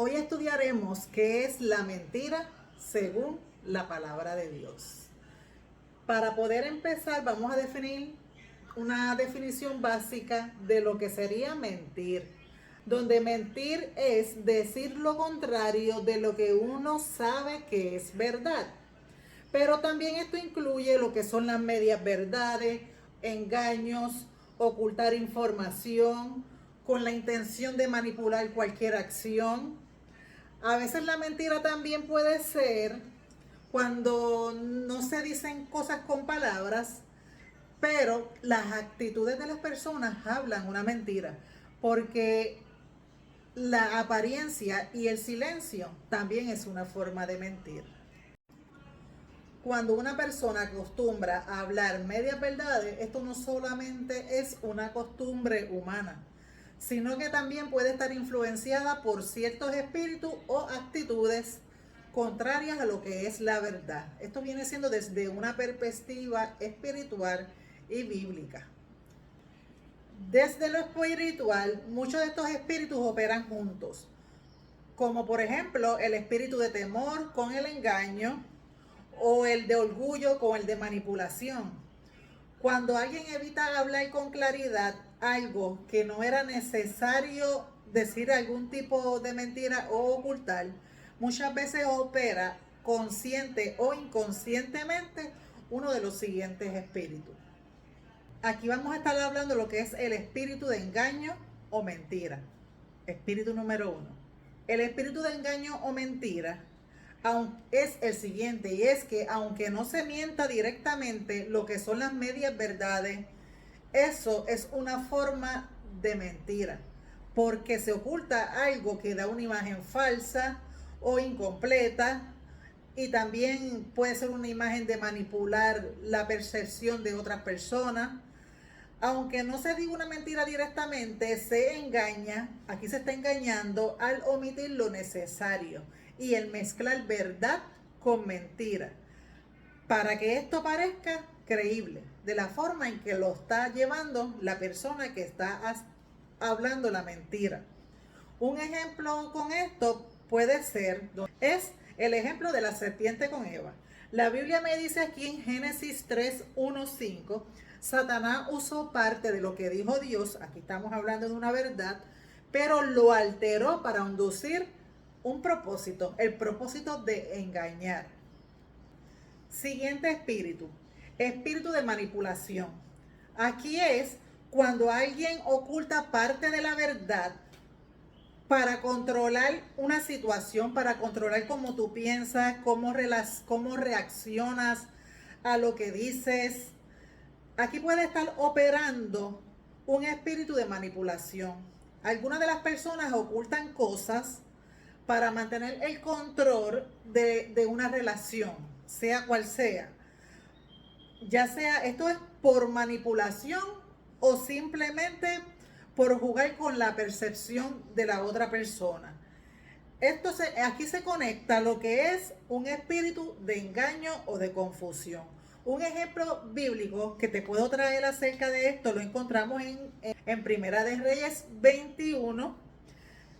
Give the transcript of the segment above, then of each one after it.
Hoy estudiaremos qué es la mentira según la palabra de Dios. Para poder empezar, vamos a definir una definición básica de lo que sería mentir, donde mentir es decir lo contrario de lo que uno sabe que es verdad. Pero también esto incluye lo que son las medias verdades, engaños, ocultar información con la intención de manipular cualquier acción. A veces la mentira también puede ser cuando no se dicen cosas con palabras, pero las actitudes de las personas hablan una mentira, porque la apariencia y el silencio también es una forma de mentir. Cuando una persona acostumbra a hablar medias verdades, esto no solamente es una costumbre humana, sino que también puede estar influenciada por ciertos espíritus o actitudes contrarias a lo que es la verdad. Esto viene siendo desde una perspectiva espiritual y bíblica. Desde lo espiritual, muchos de estos espíritus operan juntos, como por ejemplo el espíritu de temor con el engaño, o el de orgullo con el de manipulación. Cuando alguien evita hablar con claridad algo que no era necesario decir, algún tipo de mentira o ocultar, muchas veces opera consciente o inconscientemente uno de los siguientes espíritus. Aquí vamos a estar hablando de lo que es el espíritu de engaño o mentira. Espíritu número 1. El espíritu de engaño o mentira es el siguiente, y es que aunque no se mienta directamente lo que son las medias verdades, eso es una forma de mentira, porque se oculta algo que da una imagen falsa o incompleta, y también puede ser una imagen de manipular la percepción de otras personas. Aunque no se diga una mentira directamente, se engaña, aquí se está engañando al omitir lo necesario y el mezclar verdad con mentira, para que esto parezca creíble, de la forma en que lo está llevando la persona que está hablando la mentira. Un ejemplo con esto puede ser, es el ejemplo de la serpiente con Eva. La Biblia me dice aquí en Génesis 3, 1, 5, Satanás usó parte de lo que dijo Dios, aquí estamos hablando de una verdad, pero lo alteró para inducir un propósito, el propósito de engañar. Siguiente espíritu, espíritu de manipulación. Aquí es cuando alguien oculta parte de la verdad para controlar una situación, para controlar cómo tú piensas, cómo reaccionas a lo que dices. Aquí puede estar operando un espíritu de manipulación. Algunas de las personas ocultan cosas para mantener el control de una relación, sea cual sea. Ya sea, esto es por manipulación o simplemente por jugar con la percepción de la otra persona. Aquí se conecta lo que es un espíritu de engaño o de confusión. Un ejemplo bíblico que te puedo traer acerca de esto lo encontramos en Primera de Reyes 21.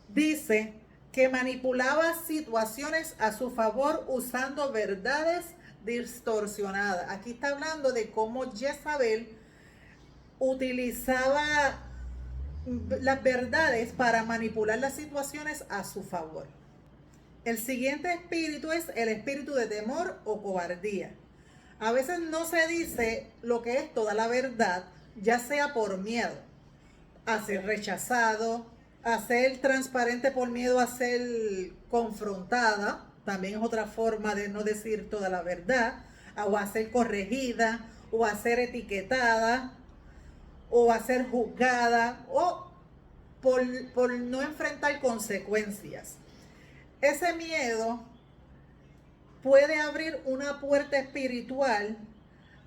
Dice que manipulaba situaciones a su favor usando verdades distorsionadas. Aquí está hablando de cómo Jezabel utilizaba las verdades para manipular las situaciones a su favor. El siguiente espíritu es el espíritu de temor o cobardía. A veces no se dice lo que es toda la verdad, ya sea por miedo a ser rechazado, a ser transparente por miedo a ser confrontada, también es otra forma de no decir toda la verdad, o a ser corregida, o a ser etiquetada, o a ser juzgada, o por no enfrentar consecuencias. Ese miedo puede abrir una puerta espiritual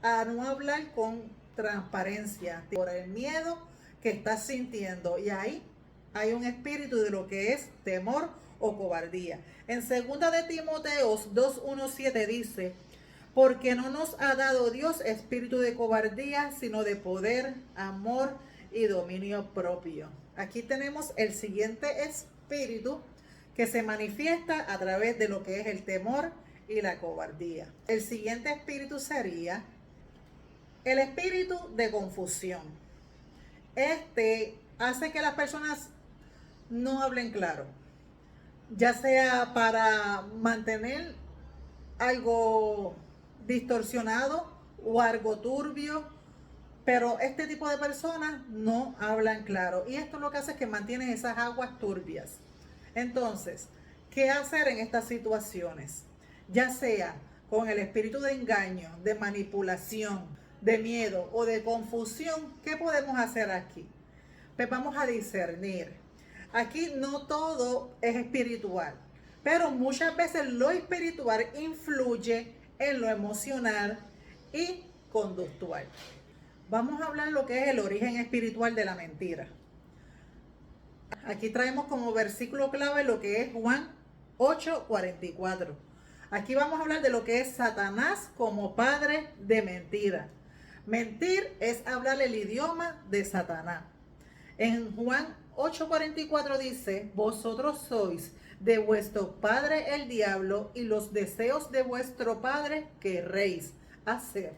a no hablar con transparencia por el miedo que estás sintiendo, y ahí hay un espíritu de lo que es temor o cobardía. En 2 de Timoteo 2:1-7 dice: porque no nos ha dado Dios espíritu de cobardía, sino de poder, amor y dominio propio. Aquí tenemos el siguiente espíritu, que se manifiesta a través de lo que es el temor y la cobardía. El siguiente espíritu sería el espíritu de confusión. Este hace que las personas no hablen claro, ya sea para mantener algo distorsionado o algo turbio, pero este tipo de personas no hablan claro y esto lo que hace es que mantienen esas aguas turbias. Entonces, ¿qué hacer en estas situaciones? Ya sea con el espíritu de engaño, de manipulación, de miedo o de confusión, ¿qué podemos hacer aquí? Pues vamos a discernir. Aquí no todo es espiritual, pero muchas veces lo espiritual influye en lo emocional y conductual. Vamos a hablar lo que es el origen espiritual de la mentira. Aquí traemos como versículo clave lo que es Juan 8:44. Aquí vamos a hablar de lo que es Satanás como padre de mentira. Mentir es hablar el idioma de Satanás. En Juan 8:44 dice, vosotros sois de vuestro padre el diablo y los deseos de vuestro padre querréis hacer.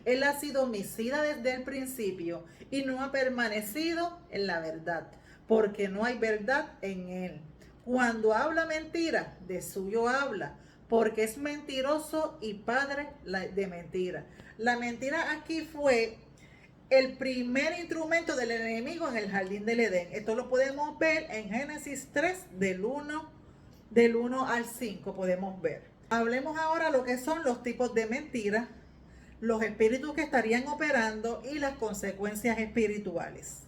Él ha sido homicida desde el principio y no ha permanecido en la verdad, porque no hay verdad en él. Cuando habla mentira, de suyo habla, porque es mentiroso y padre de mentira. La mentira aquí fue el primer instrumento del enemigo en el jardín del Edén. Esto lo podemos ver en Génesis 3, del 1 al 5 podemos ver. Hablemos ahora lo que son los tipos de mentiras, los espíritus que estarían operando y las consecuencias espirituales.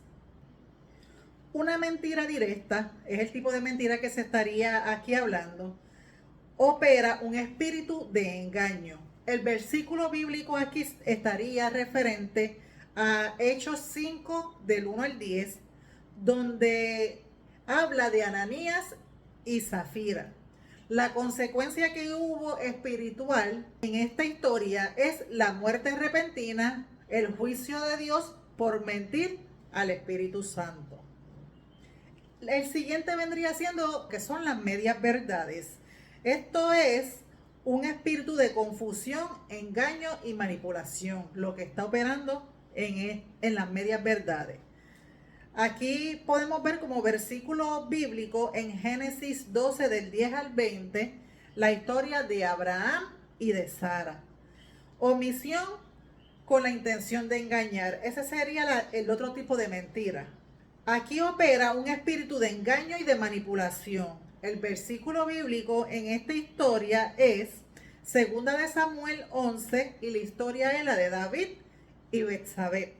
Una mentira directa es el tipo de mentira que se estaría aquí hablando. Opera un espíritu de engaño. El versículo bíblico aquí estaría referente a Hechos 5 del 1 al 10, donde habla de Ananías y Zafira. La consecuencia que hubo espiritual en esta historia es la muerte repentina, el juicio de Dios por mentir al Espíritu Santo. El siguiente vendría siendo que son las medias verdades. Esto es un espíritu de confusión, engaño y manipulación, lo que está operando en las medias verdades. Aquí podemos ver como versículo bíblico en Génesis 12 del 10 al 20 la historia de Abraham y de Sara. Omisión con la intención de engañar. Ese sería el otro tipo de mentira. Aquí opera un espíritu de engaño y de manipulación. El versículo bíblico en esta historia es 2 de Samuel 11 y la historia es la de David y Betsabé.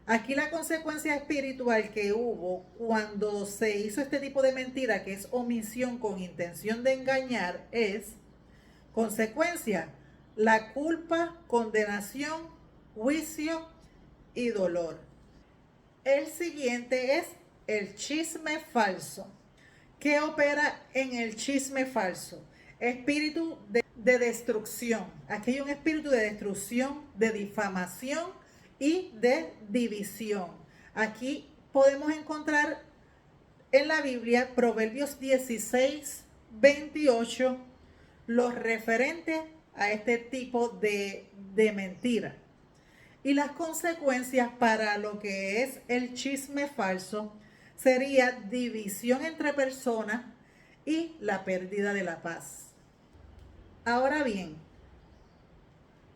Aquí la consecuencia espiritual que hubo cuando se hizo este tipo de mentira, que es omisión con intención de engañar, es consecuencia, la culpa, condenación, juicio y dolor. El siguiente es el chisme falso. ¿Qué opera en el chisme falso? Espíritu de destrucción. Aquí hay un espíritu de destrucción, de difamación y de división. Aquí podemos encontrar en la Biblia Proverbios 16:28 los referentes a este tipo de mentira. Y las consecuencias para lo que es el chisme falso sería división entre personas y la pérdida de la paz. Ahora bien,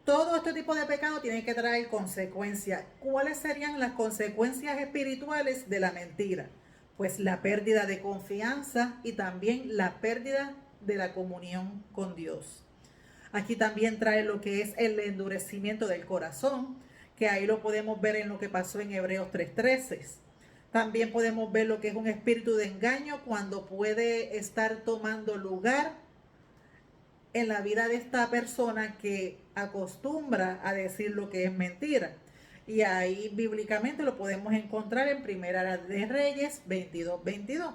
todo este tipo de pecado tiene que traer consecuencias. ¿Cuáles serían las consecuencias espirituales de la mentira? Pues la pérdida de confianza y también la pérdida de la comunión con Dios. Aquí también trae lo que es el endurecimiento del corazón, que ahí lo podemos ver en lo que pasó en Hebreos 3:13. También podemos ver lo que es un espíritu de engaño cuando puede estar tomando lugar en la vida de esta persona que acostumbra a decir lo que es mentira. Y ahí bíblicamente lo podemos encontrar en Primera de Reyes 22:22.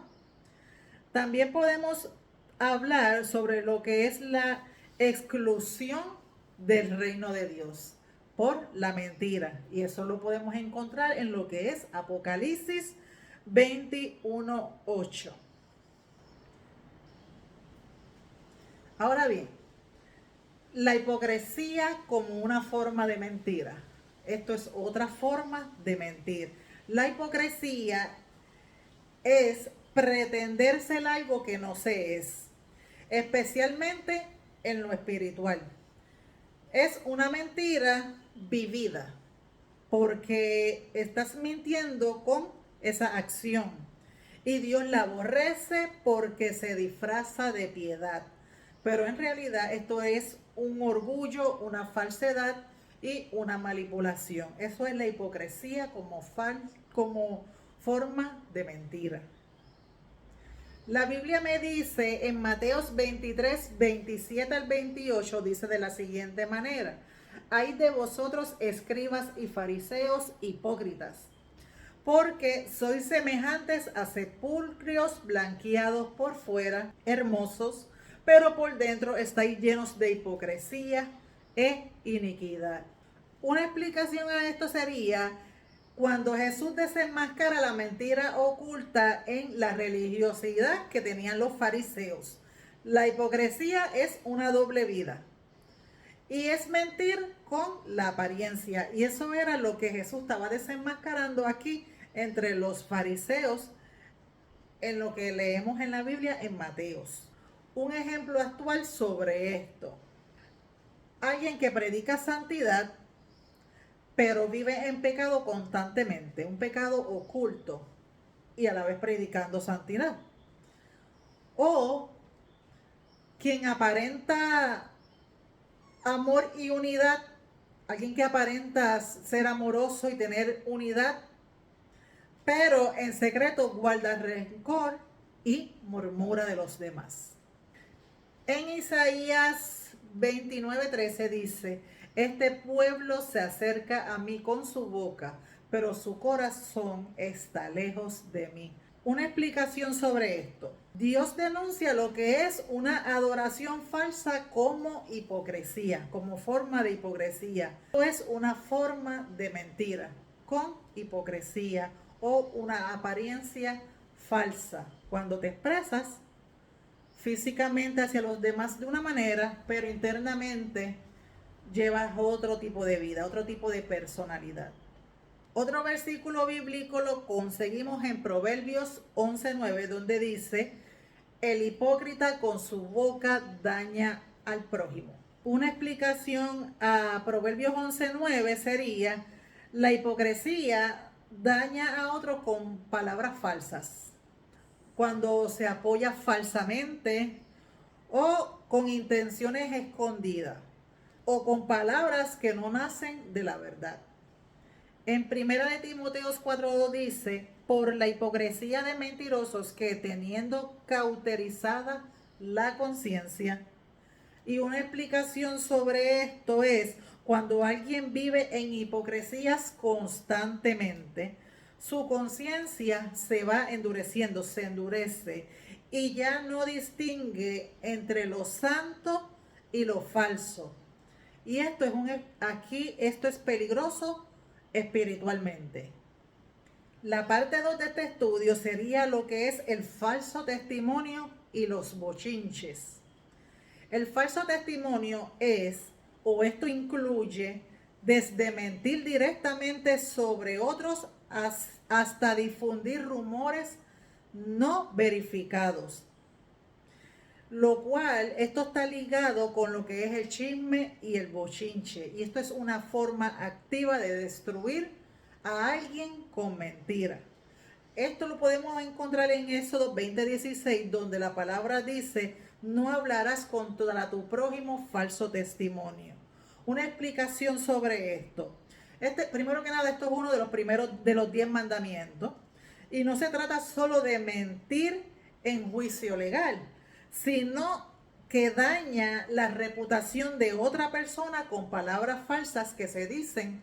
También podemos hablar sobre lo que es la exclusión del reino de Dios por la mentira. Y eso lo podemos encontrar en lo que es Apocalipsis 21:8. Ahora bien, la hipocresía como una forma de mentira. Esto es otra forma de mentir. La hipocresía es pretender ser algo que no se es, especialmente en lo espiritual. Es una mentira vivida, porque estás mintiendo con esa acción. Y Dios la aborrece porque se disfraza de piedad. Pero en realidad esto es un orgullo, una falsedad y una manipulación. Eso es la hipocresía como forma de mentira. La Biblia me dice en Mateos 23, 27 al 28, dice de la siguiente manera: hay de vosotros, escribas y fariseos hipócritas, porque sois semejantes a sepulcros blanqueados por fuera, hermosos, pero por dentro estáis llenos de hipocresía e iniquidad. Una explicación a esto sería cuando Jesús desenmascara la mentira oculta en la religiosidad que tenían los fariseos. La hipocresía es una doble vida y es mentir con la apariencia. Y eso era lo que Jesús estaba desenmascarando aquí entre los fariseos en lo que leemos en la Biblia en Mateos. Un ejemplo actual sobre esto: alguien que predica santidad pero vive en pecado constantemente, un pecado oculto, y a la vez predicando santidad. O quien aparenta amor y unidad, alguien que aparenta ser amoroso y tener unidad, pero en secreto guarda rencor y murmura de los demás. En Isaías 29:13 dice: este pueblo se acerca a mí con su boca, pero su corazón está lejos de mí. Una explicación sobre esto: Dios denuncia lo que es una adoración falsa como hipocresía, como forma de hipocresía. Esto es una forma de mentira con hipocresía o una apariencia falsa. Cuando te expresas físicamente hacia los demás de una manera, pero internamente llevas otro tipo de vida, otro tipo de personalidad. Otro versículo bíblico lo conseguimos en Proverbios 11:9, donde dice: el hipócrita con su boca daña al prójimo. Una explicación a Proverbios 11:9 sería: la hipocresía daña a otro con palabras falsas, cuando se apoya falsamente o con intenciones escondidas o con palabras que no nacen de la verdad. En 1 de Timoteo 4:2 dice: por la hipocresía de mentirosos que teniendo cauterizada la conciencia. Y una explicación sobre esto es: cuando alguien vive en hipocresías constantemente, su conciencia se va endureciendo, se endurece y ya no distingue entre lo santo y lo falso. Y esto esto es peligroso espiritualmente. La parte 2 de este estudio sería lo que es el falso testimonio y los bochinches. El falso testimonio esto incluye desde mentir directamente sobre otros hasta difundir rumores no verificados. Lo cual, esto está ligado con lo que es el chisme y el bochinche. Y esto es una forma activa de destruir a alguien con mentira. Esto lo podemos encontrar en Éxodo 20:16, donde la palabra dice: no hablarás contra tu prójimo falso testimonio. Una explicación sobre esto: primero que nada, esto es uno de los primeros de los 10 mandamientos. Y no se trata solo de mentir en juicio legal, sino que daña la reputación de otra persona con palabras falsas que se dicen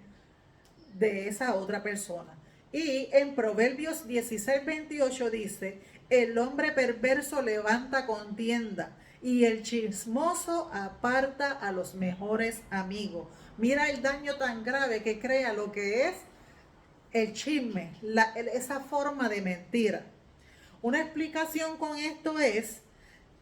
de esa otra persona. Y en Proverbios 16:28 dice: el hombre perverso levanta contienda y el chismoso aparta a los mejores amigos. Mira el daño tan grave que crea lo que es el chisme, esa forma de mentira. Una explicación con esto es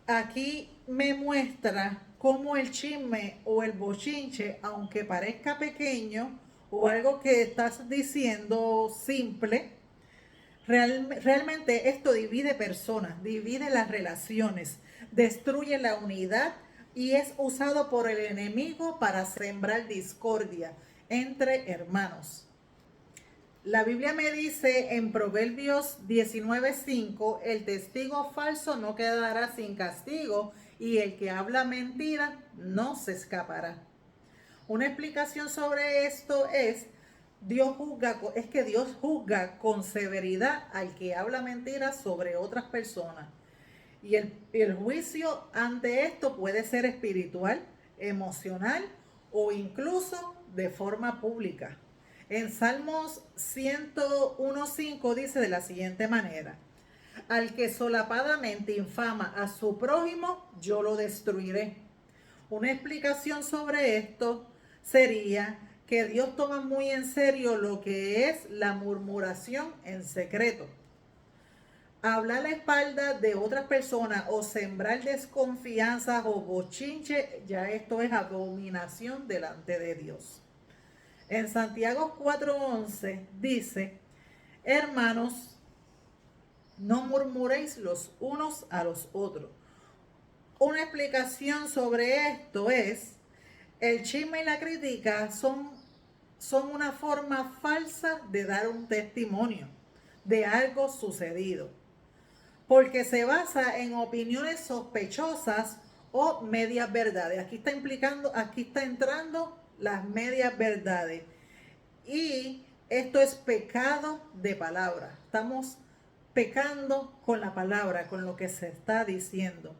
Aquí me muestra cómo el chisme o el bochinche, aunque parezca pequeño o algo que estás diciendo simple, realmente esto divide personas, divide las relaciones, destruye la unidad y es usado por el enemigo para sembrar discordia entre hermanos. La Biblia me dice en Proverbios 19:5, el testigo falso no quedará sin castigo y el que habla mentira no se escapará. Una explicación sobre esto es que Dios juzga con severidad al que habla mentiras sobre otras personas. Y el juicio ante esto puede ser espiritual, emocional o incluso de forma pública. En Salmos 101:5 dice de la siguiente manera: al que solapadamente infama a su prójimo, yo lo destruiré. Una explicación sobre esto sería que Dios toma muy en serio lo que es la murmuración en secreto. Hablar a la espalda de otras personas o sembrar desconfianza o bochinche, ya esto es abominación delante de Dios. En Santiago 4:11 dice: hermanos, no murmuréis los unos a los otros. Una explicación sobre esto es: el chisme y la crítica son una forma falsa de dar un testimonio de algo sucedido, porque se basa en opiniones sospechosas o medias verdades. Aquí está entrando las medias verdades. Y esto es pecado de palabra. Estamos pecando con la palabra, con lo que se está diciendo.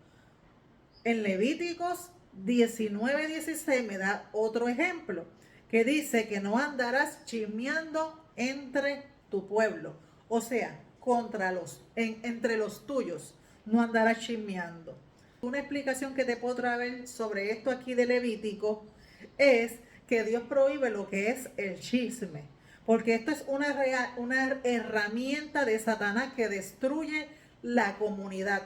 En Levíticos 19:16 me da otro ejemplo, que dice que no andarás chismeando entre tu pueblo. O sea, entre los tuyos, no andarás chismeando. Una explicación que te puedo traer sobre esto aquí de Levítico es que Dios prohíbe lo que es el chisme, porque esto es una herramienta de Satanás que destruye la comunidad.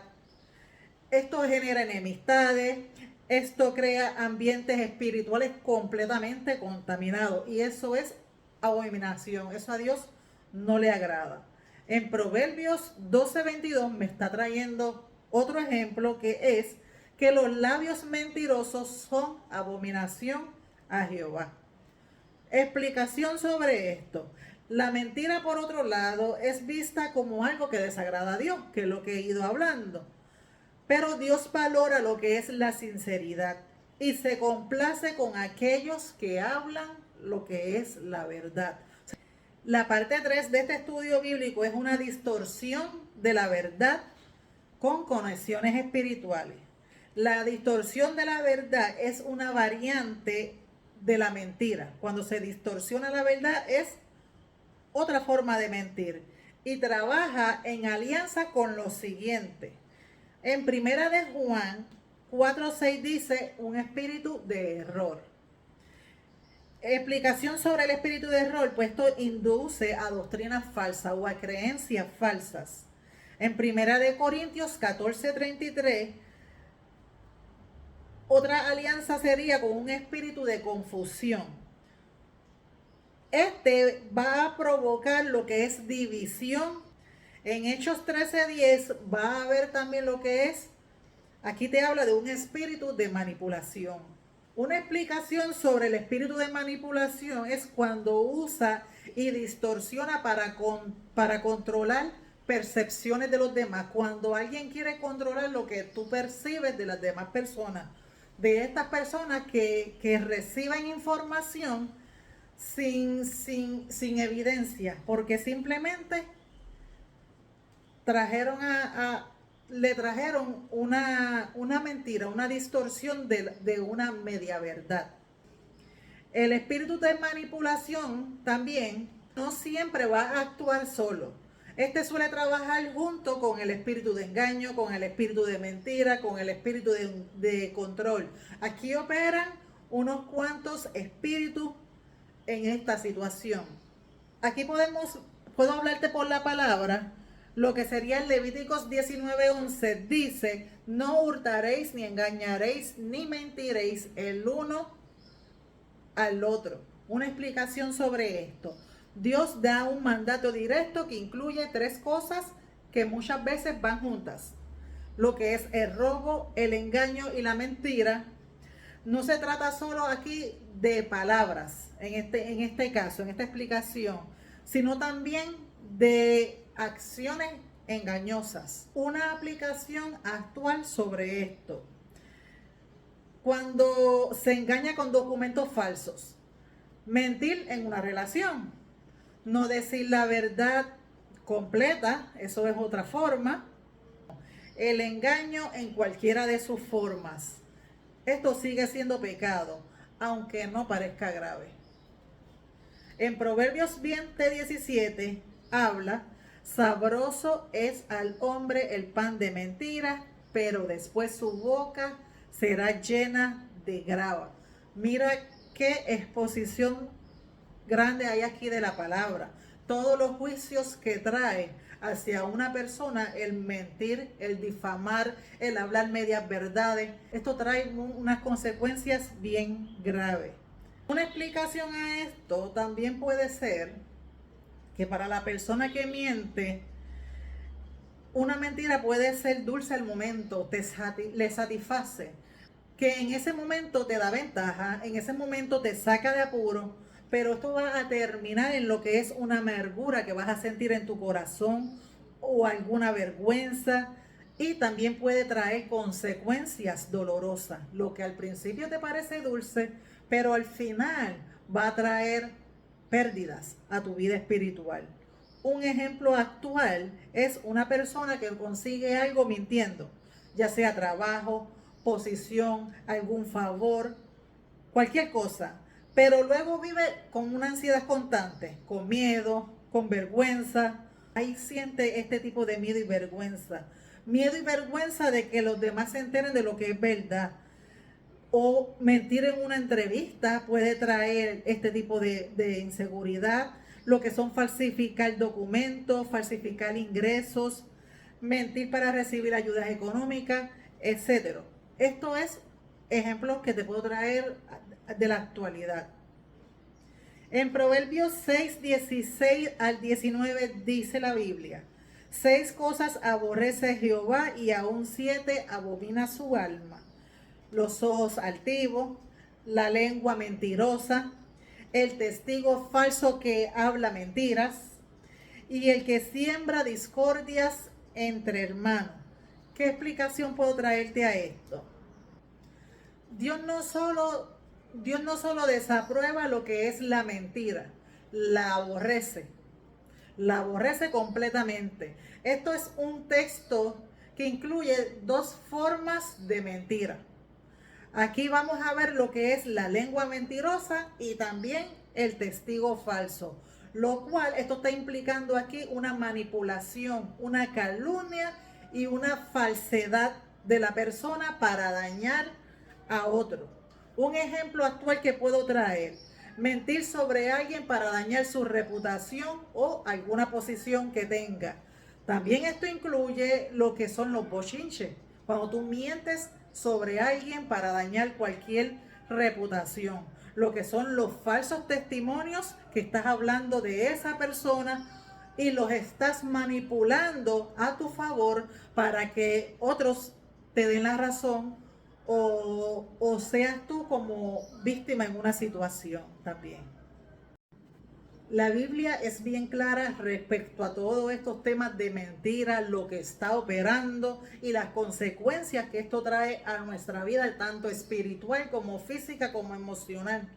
Esto genera enemistades, esto crea ambientes espirituales completamente contaminados y eso es abominación, eso a Dios no le agrada. En Proverbios 12:22 me está trayendo otro ejemplo, que es que los labios mentirosos son abominación a Jehová. Explicación sobre esto. La mentira, por otro lado, es vista como algo que desagrada a Dios, que es lo que he ido hablando. Pero Dios valora lo que es la sinceridad y se complace con aquellos que hablan lo que es la verdad. La parte 3 de este estudio bíblico es una distorsión de la verdad con conexiones espirituales. La distorsión de la verdad es una variante de la mentira. Cuando se distorsiona la verdad es otra forma de mentir y trabaja en alianza con lo siguiente. En Primera de Juan 4:6 dice un espíritu de error. Explicación sobre el espíritu de error, pues esto induce a doctrinas falsas o a creencias falsas. En Primera de Corintios 14:33, otra alianza sería con un espíritu de confusión. Este va a provocar lo que es división. En Hechos 13:10 va a haber también lo que es, aquí te habla de un espíritu de manipulación. Una explicación sobre el espíritu de manipulación es cuando usa y distorsiona para controlar percepciones de los demás. Cuando alguien quiere controlar lo que tú percibes de las demás personas, de estas personas que reciben información sin evidencia, porque simplemente le trajeron una mentira, una distorsión de una media verdad. El espíritu de manipulación también no siempre va a actuar solo. Este suele trabajar junto con el espíritu de engaño, con el espíritu de mentira, con el espíritu de control. Aquí operan unos cuantos espíritus en esta situación. Aquí puedo hablarte por la palabra, Lo que sería en Levíticos 19:11 dice, no hurtaréis, ni engañaréis, ni mentiréis el uno al otro. Una explicación sobre esto. Dios da un mandato directo que incluye tres cosas que muchas veces van juntas. Lo que es el robo, el engaño y la mentira. No se trata solo aquí de palabras, en este caso, en esta explicación, sino también de acciones engañosas. Una aplicación actual sobre esto. Cuando se engaña con documentos falsos, mentir en una relación, no decir la verdad completa, eso es otra forma. El engaño en cualquiera de sus formas. Esto sigue siendo pecado, aunque no parezca grave. En Proverbios 20:17 habla, sabroso es al hombre el pan de mentira, pero después su boca será llena de grava. Mira qué exposición grande hay aquí de la palabra. Todos los juicios que trae hacia una persona, el mentir, el difamar, el hablar medias verdades, esto trae unas consecuencias bien graves. Una explicación a esto también puede ser que para la persona que miente, una mentira puede ser dulce al momento, le satisface, que en ese momento te da ventaja, en ese momento te saca de apuro, pero esto va a terminar en lo que es una amargura que vas a sentir en tu corazón o alguna vergüenza, y también puede traer consecuencias dolorosas. Lo que al principio te parece dulce, pero al final va a traer pérdidas a tu vida espiritual. Un ejemplo actual es una persona que consigue algo mintiendo, ya sea trabajo, posición, algún favor, cualquier cosa, pero luego vive con una ansiedad constante, con miedo, con vergüenza. Ahí siente este tipo de miedo y vergüenza. Miedo y vergüenza de que los demás se enteren de lo que es verdad. O mentir en una entrevista puede traer este tipo de inseguridad. Lo que son falsificar documentos, falsificar ingresos, mentir para recibir ayudas económicas, etcétera. Esto es ejemplos que te puedo traer de la actualidad. En Proverbios 6:16 al 19 dice la Biblia, 6 cosas aborrece Jehová y aún 7 abomina su alma: los ojos altivos, la lengua mentirosa, el testigo falso que habla mentiras y el que siembra discordias entre hermanos. ¿Qué explicación puedo traerte a esto? Dios no solo desaprueba lo que es la mentira, la aborrece completamente. Esto es un texto que incluye dos formas de mentira. Aquí vamos a ver lo que es la lengua mentirosa y también el testigo falso, lo cual esto está implicando aquí una manipulación, una calumnia y una falsedad de la persona para dañar a otro. Un ejemplo actual que puedo traer: mentir sobre alguien para dañar su reputación o alguna posición que tenga. También esto incluye lo que son los bochinches, cuando tú mientes sobre alguien para dañar cualquier reputación. Lo que son los falsos testimonios, que estás hablando de esa persona y los estás manipulando a tu favor para que otros te den la razón o seas tú como víctima en una situación también. La Biblia es bien clara respecto a todos estos temas de mentira, lo que está operando y las consecuencias que esto trae a nuestra vida, tanto espiritual como física como emocional.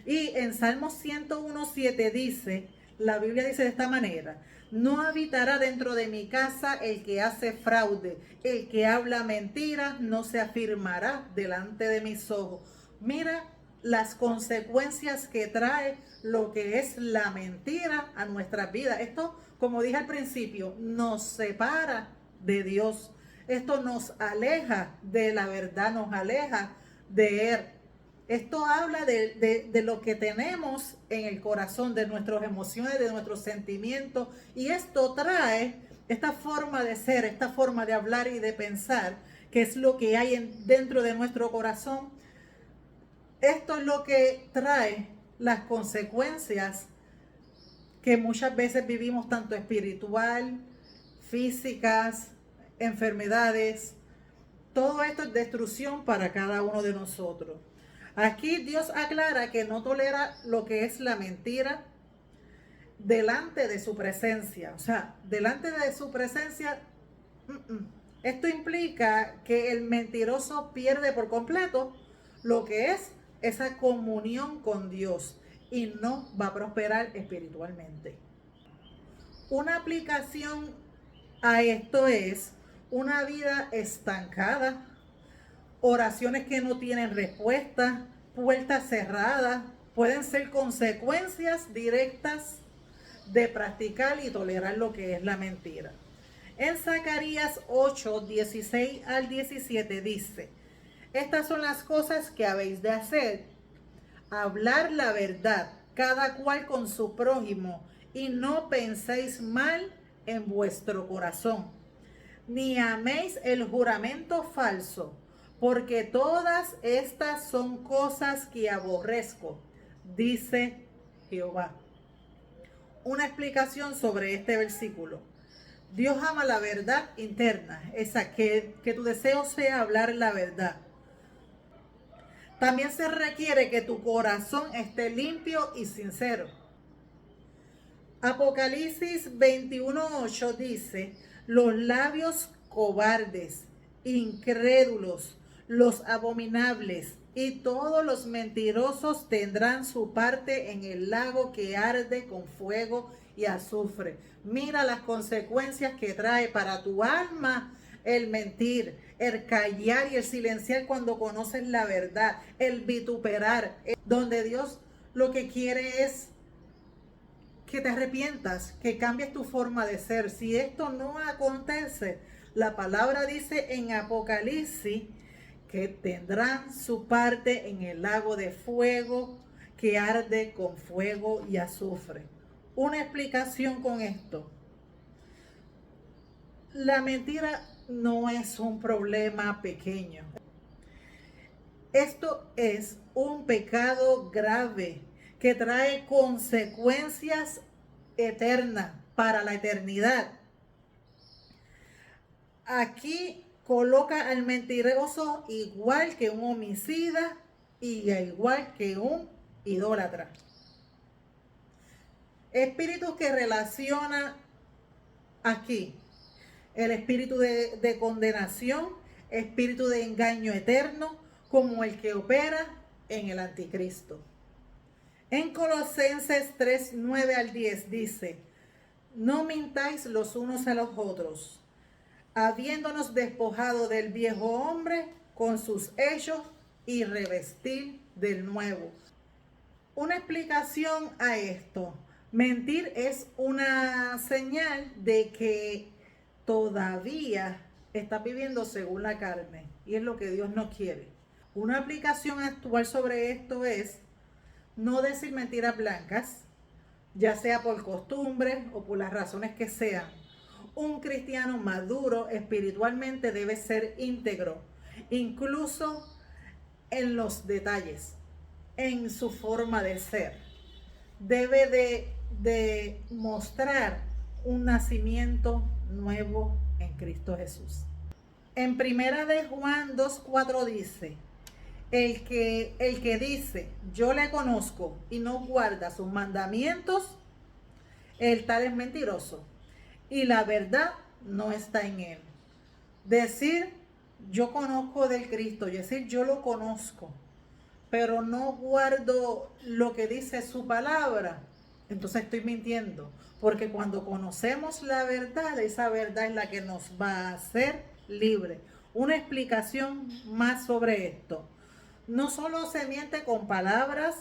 Y en Salmos 101:7 dice, la Biblia dice de esta manera: no habitará dentro de mi casa el que hace fraude, el que habla mentira no se afirmará delante de mis ojos. Mira las consecuencias que trae lo que es la mentira a nuestras vidas. Esto, como dije al principio, nos separa de Dios. Esto nos aleja de la verdad, nos aleja de Él. Esto habla de lo que tenemos en el corazón, de nuestras emociones, de nuestros sentimientos, y esto trae esta forma de ser, esta forma de hablar y de pensar, que es lo que hay dentro de nuestro corazón, esto es lo que trae las consecuencias que muchas veces vivimos, tanto espiritual, físicas, enfermedades. Todo esto es destrucción para cada uno de nosotros. Aquí Dios aclara que no tolera lo que es la mentira delante de su presencia. O sea, delante de su presencia, esto implica que el mentiroso pierde por completo lo que es esa comunión con Dios y no va a prosperar espiritualmente. Una aplicación a esto es una vida estancada, oraciones que no tienen respuesta, puertas cerradas, pueden ser consecuencias directas de practicar y tolerar lo que es la mentira. En Zacarías 8, 16 al 17 dice: estas son las cosas que habéis de hacer: hablar la verdad, cada cual con su prójimo, y no penséis mal en vuestro corazón, ni améis el juramento falso, porque todas estas son cosas que aborrezco, dice Jehová. Una explicación sobre este versículo. Dios ama la verdad interna, esa que tu deseo sea hablar la verdad. También se requiere que tu corazón esté limpio y sincero. Apocalipsis 21:8 dice: los labios cobardes, incrédulos, los abominables y todos los mentirosos tendrán su parte en el lago que arde con fuego y azufre. Mira las consecuencias que trae para tu alma el mentir, el callar y el silenciar cuando conoces la verdad, el vituperar, donde Dios lo que quiere es que te arrepientas, que cambies tu forma de ser. Si esto no acontece, la palabra dice en Apocalipsis que tendrán su parte en el lago de fuego que arde con fuego y azufre. Una explicación con esto: la mentira no es un problema pequeño. Esto es un pecado grave que trae consecuencias eternas para la eternidad. Aquí coloca al mentiroso igual que un homicida y igual que un idólatra. Espíritus que relaciona aquí: el espíritu de condenación, espíritu de engaño eterno, como el que opera en el anticristo. En Colosenses 3, 9 al 10 dice: no mintáis los unos a los otros, habiéndonos despojado del viejo hombre con sus hechos y revestir del nuevo. Una explicación a esto: mentir es una señal de que todavía está viviendo según la carne, y es lo que Dios no quiere. Una aplicación actual sobre esto es no decir mentiras blancas, ya sea por costumbre o por las razones que sean. Un cristiano maduro espiritualmente debe ser íntegro, incluso en los detalles, en su forma de ser. Debe de mostrar un nacimiento nuevo en Cristo Jesús. En primera de Juan 2:4 dice: el que dice yo le conozco y no guarda sus mandamientos, el tal es mentiroso, y la verdad no está en él. Decir yo conozco del Cristo, y decir yo lo conozco, pero no guardo lo que dice su palabra, entonces estoy mintiendo. Porque cuando conocemos la verdad, esa verdad es la que nos va a hacer libre. Una explicación más sobre esto: no solo se miente con palabras,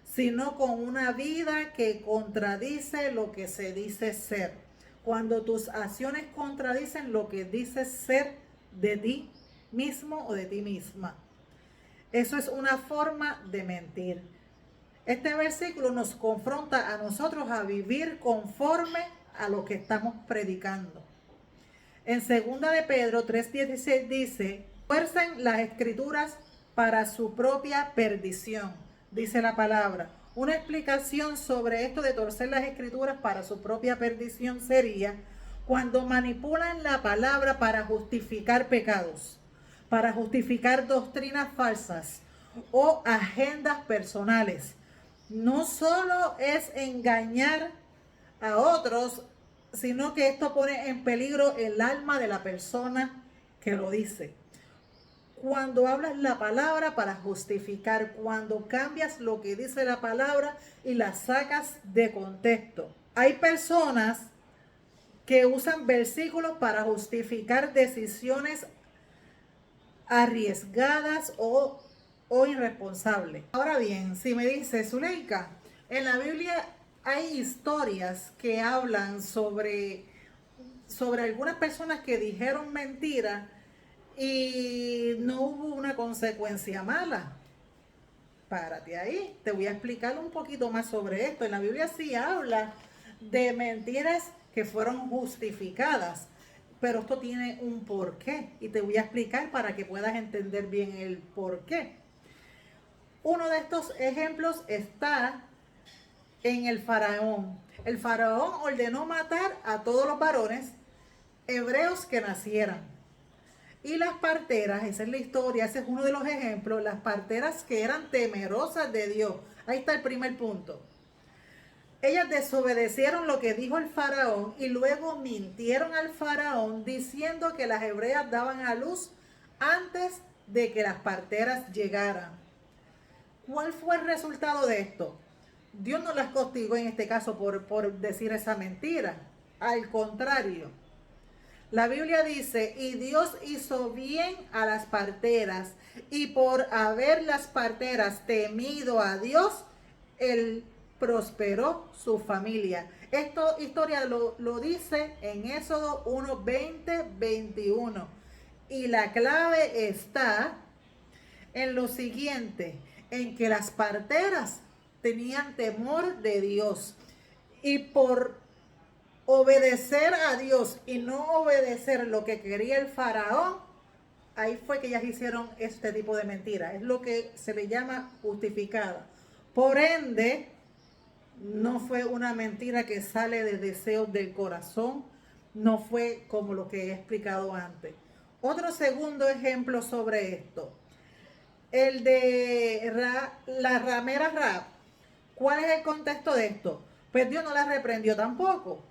sino con una vida que contradice lo que se dice ser. Cuando tus acciones contradicen lo que dices ser de ti mismo o de ti misma, eso es una forma de mentir. Este versículo nos confronta a nosotros a vivir conforme a lo que estamos predicando. En 2 de Pedro 3:16 dice, fuercen las escrituras para su propia perdición, dice la palabra. Una explicación sobre esto de torcer las escrituras para su propia perdición sería cuando manipulan la palabra para justificar pecados, para justificar doctrinas falsas o agendas personales. No solo es engañar a otros, sino que esto pone en peligro el alma de la persona que lo dice. Cuando hablas la palabra para justificar, cuando cambias lo que dice la palabra y la sacas de contexto. Hay personas que usan versículos para justificar decisiones arriesgadas o irresponsables. Ahora bien, si me dice, Zuleika, en la Biblia hay historias que hablan sobre algunas personas que dijeron mentiras y no hubo una consecuencia mala. Párate ahí, te voy a explicar un poquito más sobre esto. En la Biblia sí habla de mentiras que fueron justificadas, pero esto tiene un porqué y te voy a explicar para que puedas entender bien el porqué. Uno de estos ejemplos está en el faraón. El faraón ordenó matar a todos los varones hebreos que nacieran. Y las parteras, esa es la historia, ese es uno de los ejemplos, las parteras que eran temerosas de Dios. Ahí está el primer punto. Ellas desobedecieron lo que dijo el faraón y luego mintieron al faraón diciendo que las hebreas daban a luz antes de que las parteras llegaran. ¿Cuál fue el resultado de esto? Dios no las castigó en este caso por decir esa mentira. Al contrario, la Biblia dice, y Dios hizo bien a las parteras, y por haber las parteras temido a Dios, Él prosperó su familia. Esta historia lo dice en Éxodo 1, 20, 21. Y la clave está en lo siguiente, en que las parteras tenían temor de Dios. Y por obedecer a Dios y no obedecer lo que quería el faraón, ahí fue que ellas hicieron este tipo de mentira. Es lo que se le llama justificada. Por ende, no fue una mentira que sale de deseos del corazón, no fue como lo que he explicado antes. Otro segundo ejemplo sobre esto, el de la ramera Rahab. ¿Cuál es el contexto de esto? Pues Dios no la reprendió tampoco.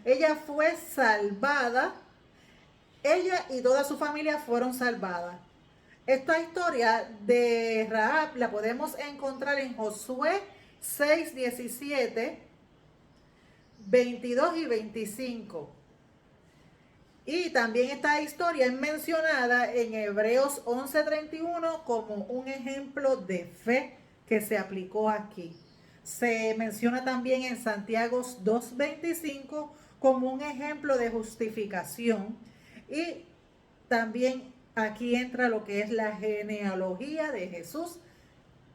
Ella fue salvada, ella y toda su familia fueron salvadas. Esta historia de Rahab la podemos encontrar en Josué 6, 17, 22 y 25. Y también esta historia es mencionada en Hebreos 11:31 como un ejemplo de fe que se aplicó aquí. Se menciona también en Santiago 2:25 como un ejemplo de justificación. Y también aquí entra lo que es la genealogía de Jesús,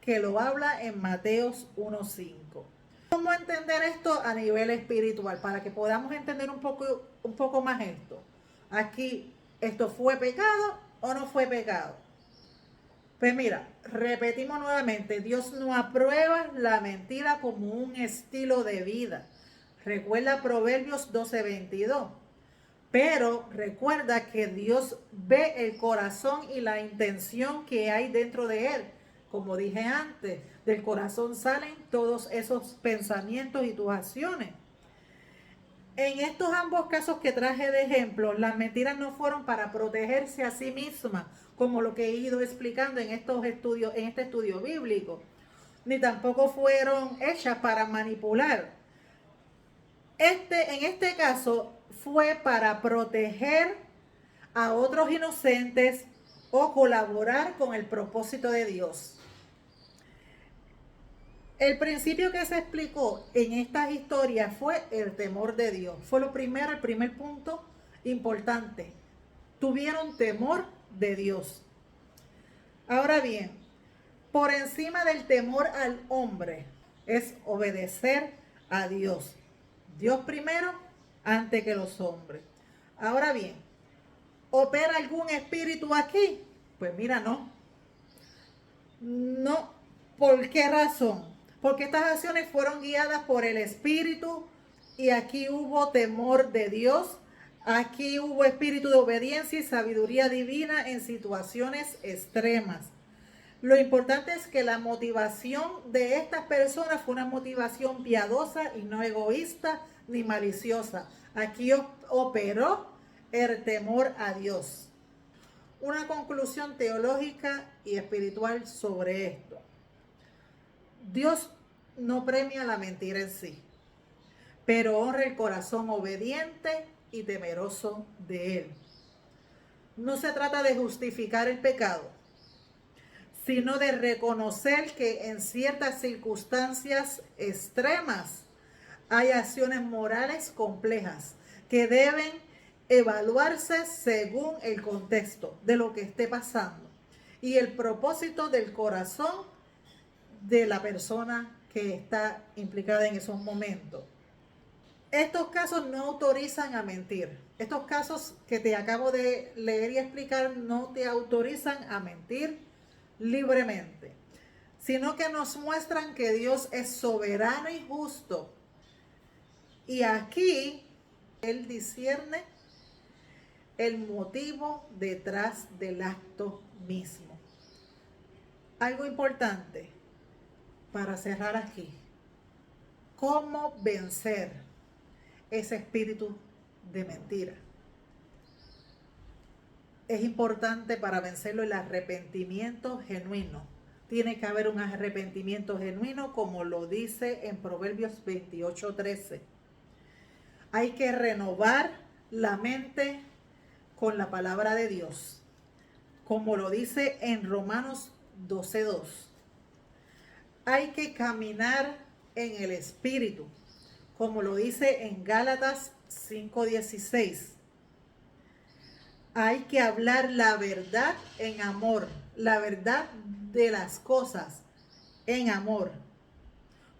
que lo habla en Mateos 1:5. ¿Cómo entender esto a nivel espiritual? Para que podamos entender un poco más esto. Aquí, ¿esto fue pecado o no fue pecado? Pues mira, repetimos nuevamente, Dios no aprueba la mentira como un estilo de vida. Recuerda Proverbios 12:22. Pero recuerda que Dios ve el corazón y la intención que hay dentro de él. Como dije antes, del corazón salen todos esos pensamientos y tus acciones. En estos ambos casos que traje de ejemplo, las mentiras no fueron para protegerse a sí mismas, como lo que he ido explicando en este estudio bíblico, ni tampoco fueron hechas para manipular. En este caso fue para proteger a otros inocentes o colaborar con el propósito de Dios. El principio que se explicó en estas historias fue el temor de Dios. Fue el primer punto importante. Tuvieron temor de Dios. Ahora bien, por encima del temor al hombre es obedecer a Dios. Dios primero antes que los hombres. Ahora bien, ¿Opera algún espíritu aquí? Pues mira, no. No. ¿Por qué razón? Porque estas acciones fueron guiadas por el Espíritu y aquí hubo temor de Dios, aquí hubo espíritu de obediencia y sabiduría divina en situaciones extremas. Lo importante es que la motivación de estas personas fue una motivación piadosa y no egoísta ni maliciosa. Aquí operó el temor a Dios. Una conclusión teológica y espiritual sobre esto. Dios no premia la mentira en sí, pero honra el corazón obediente y temeroso de Él. No se trata de justificar el pecado, sino de reconocer que en ciertas circunstancias extremas hay acciones morales complejas que deben evaluarse según el contexto de lo que esté pasando y el propósito del corazón de la persona que está implicada en esos momentos. Estos casos no autorizan a mentir. Estos casos que te acabo de leer y explicar no te autorizan a mentir libremente, sino que nos muestran que Dios es soberano y justo. Y aquí Él discierne el motivo detrás del acto mismo. Algo importante para cerrar aquí. ¿Cómo vencer ese espíritu de mentira? Es importante para vencerlo el arrepentimiento genuino. Tiene que haber un arrepentimiento genuino, como lo dice en Proverbios 28:13. Hay que renovar la mente con la palabra de Dios, como lo dice en Romanos 12:2. Hay que caminar en el Espíritu, como lo dice en Gálatas 5:16. Hay que hablar la verdad en amor, la verdad de las cosas en amor,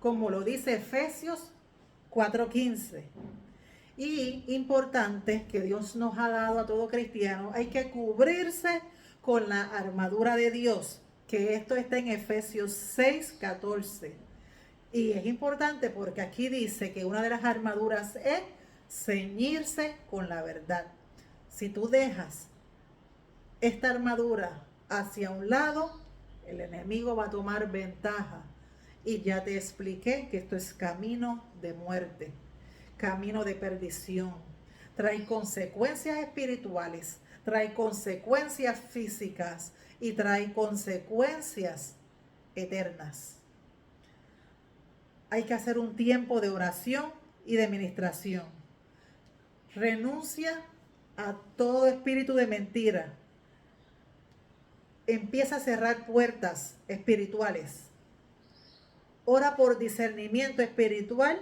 como lo dice Efesios 4:15. Y importante que Dios nos ha dado a todo cristiano, hay que cubrirse con la armadura de Dios, que esto está en Efesios 6:14. Y es importante porque aquí dice que una de las armaduras es ceñirse con la verdad. Si tú dejas esta armadura hacia un lado, el enemigo va a tomar ventaja. Y ya te expliqué que esto es camino de muerte, camino de perdición. Trae consecuencias espirituales, trae consecuencias físicas y trae consecuencias eternas. Hay que hacer un tiempo de oración y de ministración. Renuncia a todo espíritu de mentira. Empieza a cerrar puertas espirituales. Ora por discernimiento espiritual.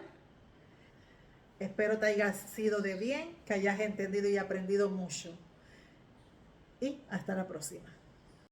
Espero te haya sido de bien, que hayas entendido y aprendido mucho. Y hasta la próxima.